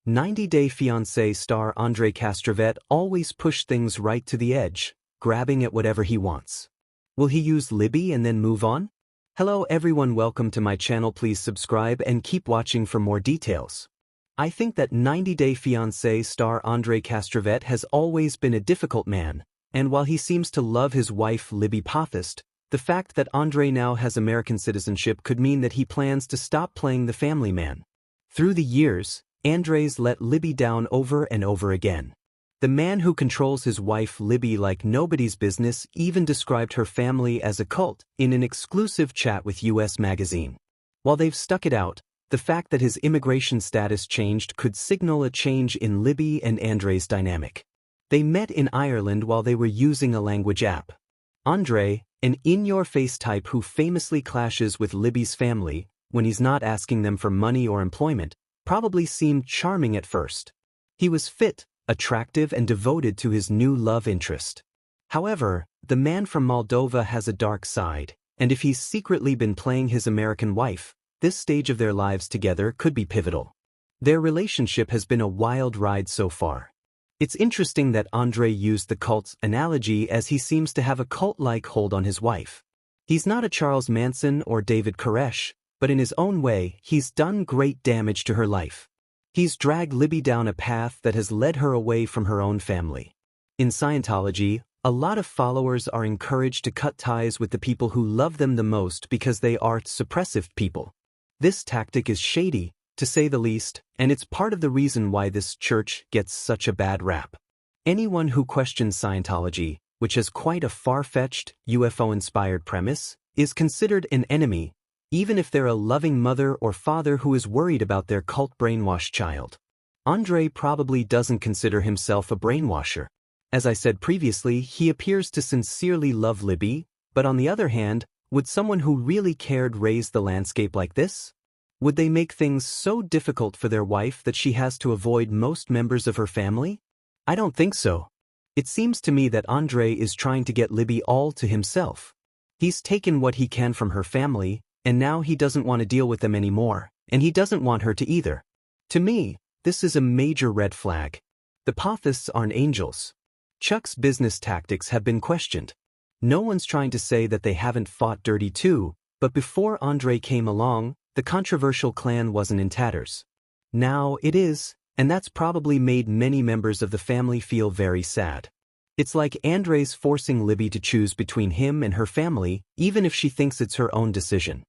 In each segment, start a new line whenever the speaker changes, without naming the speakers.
90 Day Fiancé star Andrei always push things right to the edge, grabbing at whatever he wants. Will he use Libby and then move on? Hello everyone, welcome to my channel. Please subscribe and keep watching for more details. I think that 90 Day Fiancé star Andrei has always been a difficult man, and while he seems to love his wife Libby, the fact that Andrei now has American citizenship could mean that he plans to stop playing the family man. Through the years, Andrei's let Libby down over and over again. The man who controls his wife Libby like nobody's business even described her family as a cult in an exclusive chat with US Magazine. While they've stuck it out, the fact that his immigration status changed could signal a change in Libby and Andrei's dynamic. They met in Ireland while they were using a language app. Andrei, an in-your-face type who famously clashes with Libby's family when he's not asking them for money or employment, probably seemed charming at first. He was fit, attractive, and devoted to his new love interest. However, the man from Moldova has a dark side, and if he's secretly been playing his American wife, this stage of their lives together could be pivotal. Their relationship has been a wild ride so far. It's interesting that Andrei used the cult's analogy, as he seems to have a cult-like hold on his wife. He's not a Charles Manson or David Koresh, but in his own way, he's done great damage to her life. He's dragged Libby down a path that has led her away from her own family. In Scientology, a lot of followers are encouraged to cut ties with the people who love them the most because they are suppressive people. This tactic is shady, to say the least, and it's part of the reason why this church gets such a bad rap. Anyone who questions Scientology, which has quite a far-fetched, UFO-inspired premise, is considered an enemy, even if they're a loving mother or father who is worried about their cult-brainwashed child. Andrei probably doesn't consider himself a brainwasher. As I said previously, he appears to sincerely love Libby, but on the other hand, would someone who really cared raise the landscape like this? Would they make things so difficult for their wife that she has to avoid most members of her family? I don't think so. It seems to me that Andrei is trying to get Libby all to himself. He's taken what he can from her family, and now he doesn't want to deal with them anymore, and he doesn't want her to either. To me, this is a major red flag. The Pathists aren't angels. Chuck's business tactics have been questioned. No one's trying to say that they haven't fought dirty too, but before Andrei came along, the controversial clan wasn't in tatters. Now it is, and that's probably made many members of the family feel very sad. It's like Andrei's forcing Libby to choose between him and her family, even if she thinks it's her own decision.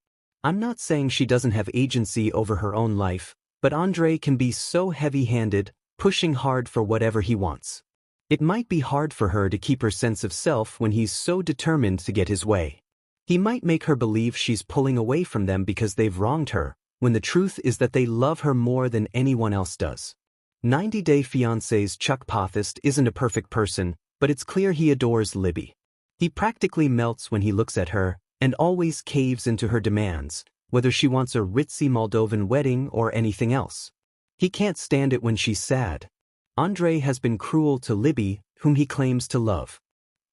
I'm not saying she doesn't have agency over her own life, but Andrei can be so heavy-handed, pushing hard for whatever he wants. It might be hard for her to keep her sense of self when he's so determined to get his way. He might make her believe she's pulling away from them because they've wronged her, when the truth is that they love her more than anyone else does. 90 Day Fiancé's Chuck Pathist isn't a perfect person, but it's clear he adores Libby. He practically melts when he looks at her, and always caves into her demands, whether she wants a ritzy Moldovan wedding or anything else. He can't stand it when she's sad. Andrei has been cruel to Libby, whom he claims to love.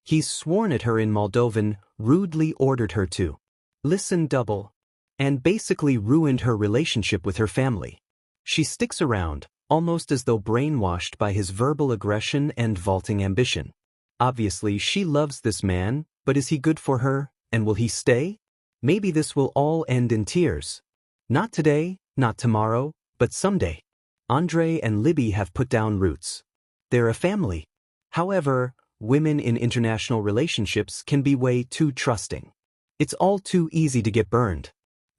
He's sworn at her in Moldovan, rudely ordered her to listen double, and basically ruined her relationship with her family. She sticks around, almost as though brainwashed by his verbal aggression and vaulting ambition. Obviously, she loves this man, but is he good for her, and will he stay? Maybe this will all end in tears. Not today, not tomorrow, but someday. Andrei and Libby have put down roots. They're a family. However, women in international relationships can be way too trusting. It's all too easy to get burned.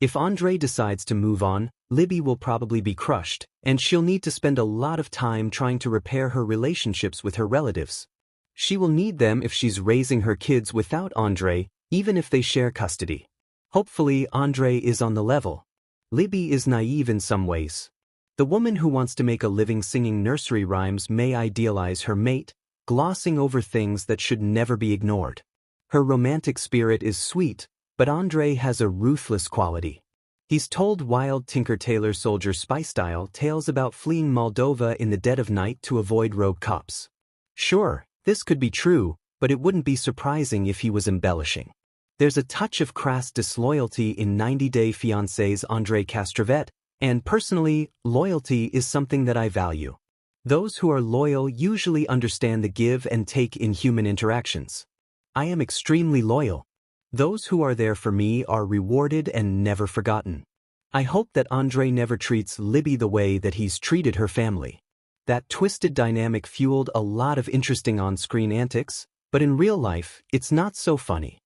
If Andrei decides to move on, Libby will probably be crushed, and she'll need to spend a lot of time trying to repair her relationships with her relatives. She will need them if she's raising her kids without Andrei, even if they share custody. Hopefully, Andrei is on the level. Libby is naive in some ways. The woman who wants to make a living singing nursery rhymes may idealize her mate, glossing over things that should never be ignored. Her romantic spirit is sweet, but Andrei has a ruthless quality. He's told wild Tinker-Tailor Soldier spy-style tales about fleeing Moldova in the dead of night to avoid rogue cops. Sure, this could be true, but it wouldn't be surprising if he was embellishing. There's a touch of crass disloyalty in 90 Day Fiancé's Andrei, And personally, loyalty is something that I value. Those who are loyal usually understand the give and take in human interactions. I am extremely loyal. Those who are there for me are rewarded and never forgotten. I hope that Andrei never treats Libby the way that he's treated her family. That twisted dynamic fueled a lot of interesting on-screen antics, but in real life, it's not so funny.